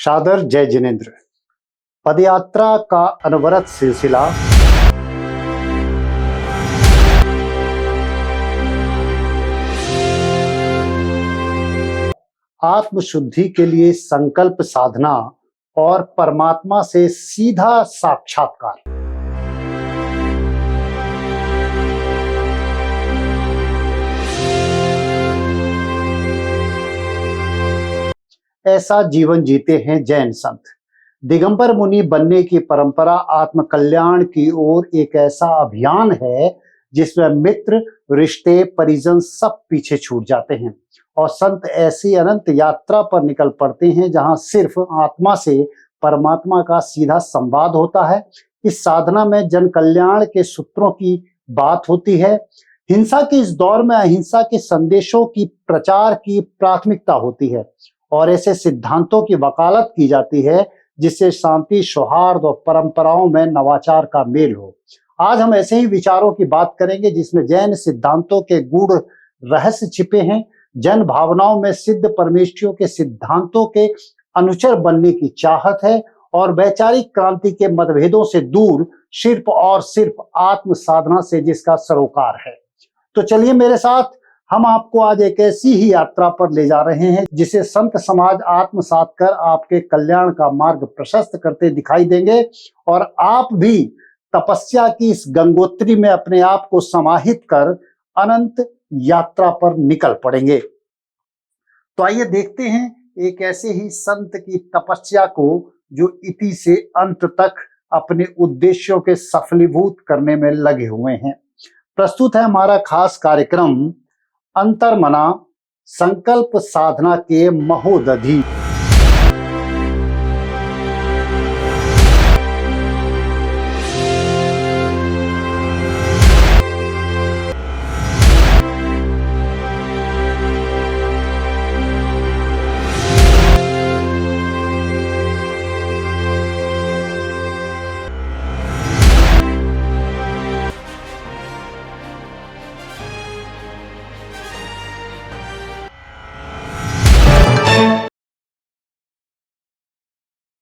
सादर जय जिनेन्द्र। पदयात्रा का अनवरत सिलसिला आत्मशुद्धि के लिए संकल्प साधना और परमात्मा से सीधा साक्षात्कार। ऐसा जीवन जीते हैं जैन संत। दिगंबर मुनि बनने की परंपरा आत्म कल्याण की ओर एक ऐसा अभियान है जिसमें मित्र, रिश्ते, परिजन सब पीछे छूट जाते हैं और संत ऐसी अनंत यात्रा पर निकल पड़ते हैं जहां सिर्फ आत्मा से परमात्मा का सीधा संवाद होता है। इस साधना में जन कल्याण के सूत्रों की बात होती है। हिंसा के इस दौर में अहिंसा के संदेशों की प्रचार की प्राथमिकता होती है और ऐसे सिद्धांतों की वकालत की जाती है जिससे शांति, सौहार्द और परंपराओं में नवाचार का मेल हो। आज हम ऐसे ही विचारों की बात करेंगे जिसमें जैन सिद्धांतों के गूढ़ रहस्य छिपे हैं। जन भावनाओं में सिद्ध परमेष्ठियों के सिद्धांतों के अनुचर बनने की चाहत है और वैचारिक क्रांति के मतभेदों से दूर सिर्फ और सिर्फ आत्म साधना से जिसका सरोकार है। तो चलिए मेरे साथ, हम आपको आज एक ऐसी ही यात्रा पर ले जा रहे हैं जिसे संत समाज आत्मसात कर आपके कल्याण का मार्ग प्रशस्त करते दिखाई देंगे और आप भी तपस्या की इस गंगोत्री में अपने आप को समाहित कर अनंत यात्रा पर निकल पड़ेंगे। तो आइए देखते हैं एक ऐसे ही संत की तपस्या को जो इति से अंत तक अपने उद्देश्यों के सफलीभूत करने में लगे हुए हैं। प्रस्तुत है हमारा खास कार्यक्रम अंतर्मना संकल्प साधना के महोदधि।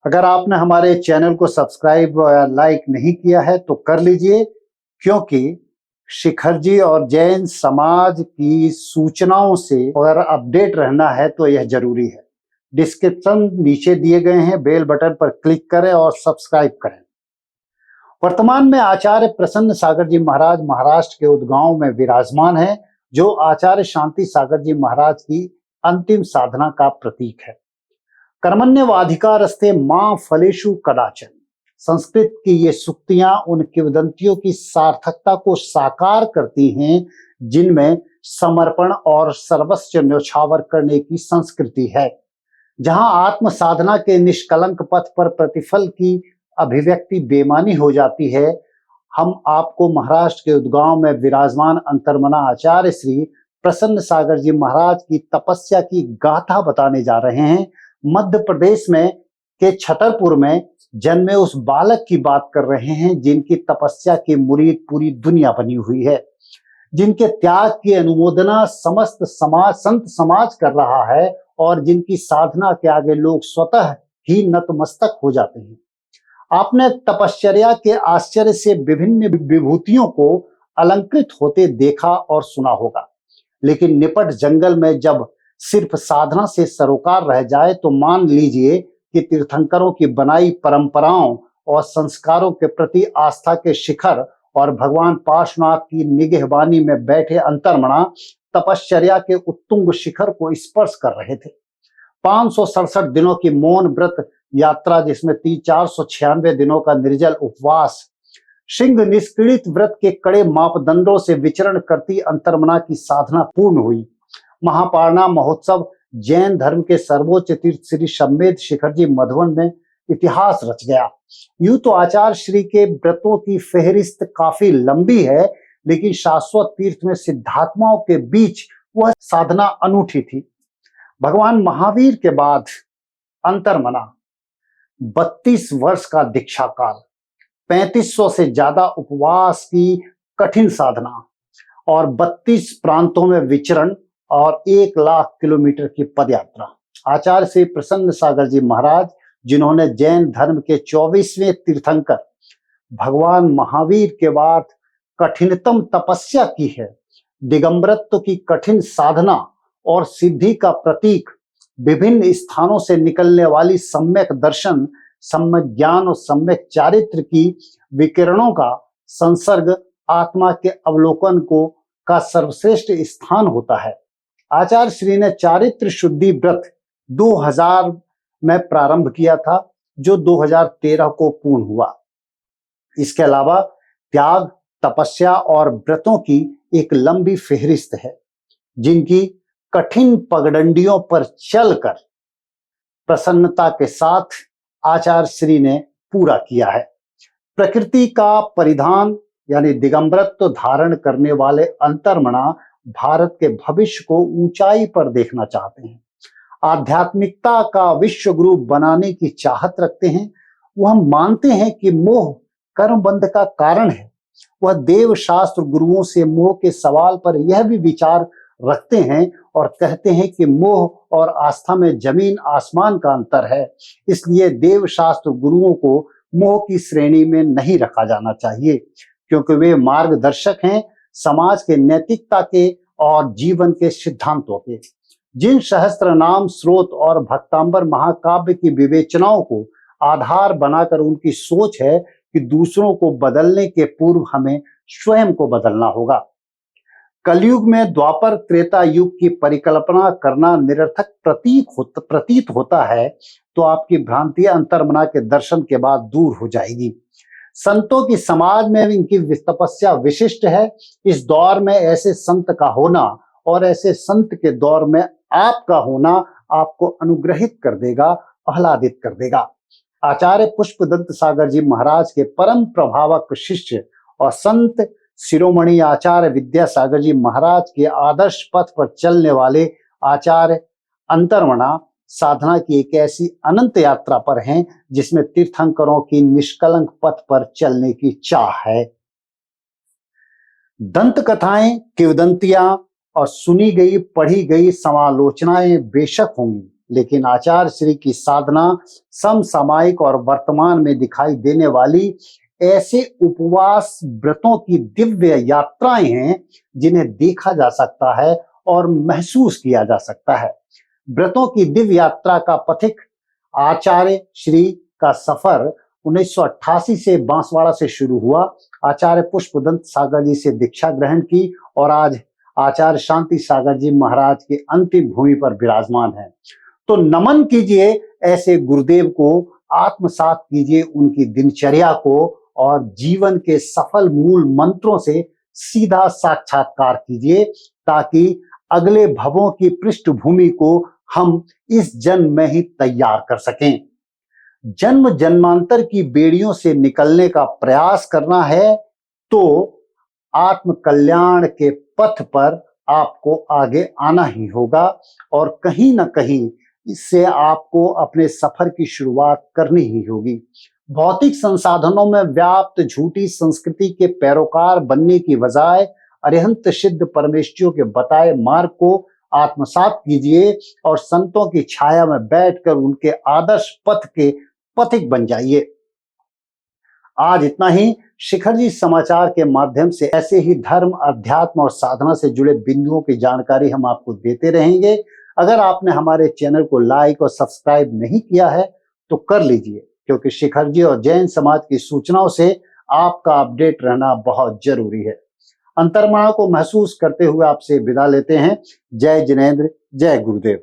अगर आपने हमारे चैनल को सब्सक्राइब या लाइक नहीं किया है तो कर लीजिए, क्योंकि शिखर जी और जैन समाज की सूचनाओं से अगर अपडेट रहना है तो यह जरूरी है। डिस्क्रिप्शन नीचे दिए गए हैं, बेल बटन पर क्लिक करें और सब्सक्राइब करें। वर्तमान में आचार्य प्रसन्न सागर जी महाराज महाराष्ट्र के उदगांव में विराजमान है, जो आचार्य शांति सागर जी महाराज की अंतिम साधना का प्रतीक है। कर्मण्यवाधिकारस्ते मां फलेषु कदाचन। संस्कृत की ये सूक्तियां उन किंवदंतियों की सार्थकता को साकार करती हैं जिनमें समर्पण और सर्वस्व न्यौछावर करने की संस्कृति है। जहां आत्म साधना के निष्कलंक पथ पर प्रतिफल की अभिव्यक्ति बेमानी हो जाती है, हम आपको महाराष्ट्र के उदगांव में विराजमान अंतर्मना आचार्य श्री प्रसन्न सागर जी महाराज की तपस्या की गाथा बताने जा रहे हैं। मध्य प्रदेश में के छतरपुर में जन्मे उस बालक की बात कर रहे हैं जिनकी तपस्या की मुरीद पूरी दुनिया बनी हुई है, जिनके त्याग की अनुमोदना समस्त समाज, संत समाज कर रहा है और जिनकी साधना के आगे लोग स्वतः ही नतमस्तक हो जाते हैं। आपने तपश्चर्या के आश्चर्य से विभिन्न विभूतियों को अलंकृत होते देखा और सुना होगा, लेकिन निपट जंगल में जब सिर्फ साधना से सरोकार रह जाए तो मान लीजिए कि तीर्थंकरों की बनाई परंपराओं और संस्कारों के प्रति आस्था के शिखर और भगवान पार्श्वनाथ की निगहबानी में बैठे अंतर्मना तपश्चर्या के उत्तुंग शिखर को स्पर्श कर रहे थे। 567 दिनों की मौन व्रत यात्रा, जिसमें 496 दिनों का निर्जल उपवास, सिंह निष्क्रिय व्रत के कड़े मापदंडों से विचरण करती अंतर्मना की साधना पूर्ण हुई। महापारणा महोत्सव जैन धर्म के सर्वोच्च तीर्थ श्री सम्मेद शिखर जी मधुवन में इतिहास रच गया। यूं तो आचार्य श्री के व्रतों की फेहरिस्त काफी लंबी है, लेकिन शाश्वत तीर्थ में सिद्धात्माओं के बीच वह साधना अनूठी थी। भगवान महावीर के बाद अंतर्मना 32 वर्ष का दीक्षा काल, 3500 से ज्यादा उपवास की कठिन साधना और 32 प्रांतों में विचरण और 1 लाख किलोमीटर की पदयात्रा। आचार्य श्री प्रसन्न सागर जी महाराज जिन्होंने जैन धर्म के 24वें तीर्थंकर भगवान महावीर के बाद कठिनतम तपस्या की है। दिगंबरत्व की कठिन साधना और सिद्धि का प्रतीक, विभिन्न स्थानों से निकलने वाली सम्यक दर्शन, सम्यक ज्ञान और सम्यक चारित्र की विकिरणों का संसर्ग आत्मा के अवलोकन को का सर्वश्रेष्ठ स्थान होता है। आचार्य श्री ने चारित्र शुद्धि व्रत 2000 में प्रारंभ किया था, जो 2013 को पूर्ण हुआ। इसके अलावा त्याग, तपस्या और व्रतों की एक लंबी फेहरिस्त है, जिनकी कठिन पगडंडियों पर चलकर प्रसन्नता के साथ आचार्य श्री ने पूरा किया है। प्रकृति का परिधान यानी दिगंबरत्व धारण करने वाले अंतर्मना भारत के भविष्य को ऊंचाई पर देखना चाहते हैं, आध्यात्मिकता का विश्व गुरु बनाने की चाहत रखते हैं। वह मानते हैं कि मोह कर्म बंध का कारण है। वह देव शास्त्र गुरुओं से मोह के सवाल पर यह भी विचार रखते हैं और कहते हैं कि मोह और आस्था में जमीन आसमान का अंतर है, इसलिए देव शास्त्र गुरुओं को मोह की श्रेणी में नहीं रखा जाना चाहिए, क्योंकि वे मार्गदर्शक हैं समाज के नैतिकता के और जीवन के सिद्धांतों के। जिन सहस्त्र नाम स्रोत और भक्तांबर महाकाव्य की विवेचनाओं को आधार बनाकर उनकी सोच है कि दूसरों को बदलने के पूर्व हमें स्वयं को बदलना होगा। कलयुग में द्वापर त्रेता युग की परिकल्पना करना निरर्थक प्रतीत होता है, तो आपकी भ्रांतियां अंतर्मना के दर्शन के बाद दूर हो जाएगी। संतों की समाज में इनकी तपस्या विशिष्ट है। इस दौर में ऐसे संत का होना और ऐसे संत के दौर में आपका होना आपको अनुग्रहित कर देगा, आह्लादित कर देगा। आचार्य पुष्पदंत सागर जी महाराज के परम प्रभावक शिष्य और संत शिरोमणि आचार्य विद्यासागर जी महाराज के आदर्श पथ पर चलने वाले आचार्य अंतर्मना साधना की एक ऐसी अनंत यात्रा पर हैं, जिसमें तीर्थंकरों की निष्कलंक पथ पर चलने की चाह है। दंत कथाएं, किंवदंतियां और सुनी गई पढ़ी गई समालोचनाएं बेशक होंगी, लेकिन आचार्य श्री की साधना समसामयिक और वर्तमान में दिखाई देने वाली ऐसे उपवास व्रतों की दिव्य यात्राएं हैं, जिन्हें देखा जा सकता है और महसूस किया जा सकता है। व्रतों की दिव्य यात्रा का पथिक आचार्य श्री का सफर 1988 से बांसवाड़ा से शुरू हुआ। आचार्य पुष्पदंत सागर जी से दीक्षा ग्रहण की और आज आचार्य शांति सागर जी महाराज के अंतिम भूमि पर विराजमान है। तो नमन कीजिए ऐसे गुरुदेव को, आत्मसात कीजिए उनकी दिनचर्या को और जीवन के सफल मूल मंत्रों से सीधा साक्षात्कार कीजिए, ताकि अगले भवों की पृष्ठभूमि को हम इस जन्म में ही तैयार कर सकें। जन्म जन्मांतर की बेड़ियों से निकलने का प्रयास करना है तो आत्म कल्याण के पथ पर आपको आगे आना ही होगा और कहीं ना कहीं इससे आपको अपने सफर की शुरुआत करनी ही होगी। भौतिक संसाधनों में व्याप्त झूठी संस्कृति के पैरोकार बनने की बजाय अरिहंत सिद्ध परमेश्वरों के बताए मार्ग को आत्मसात कीजिए और संतों की छाया में बैठकर उनके आदर्श पथ के पथिक बन जाइए। आज इतना ही। शिखर जी समाचार के माध्यम से ऐसे ही धर्म, अध्यात्म और साधना से जुड़े बिंदुओं की जानकारी हम आपको देते रहेंगे। अगर आपने हमारे चैनल को लाइक और सब्सक्राइब नहीं किया है तो कर लीजिए, क्योंकि शिखर जी और जैन समाज की सूचनाओं से आपका अपडेट रहना बहुत जरूरी है। अंतर्मना को महसूस करते हुए आपसे विदा लेते हैं। जय जिनेंद्र, जय गुरुदेव।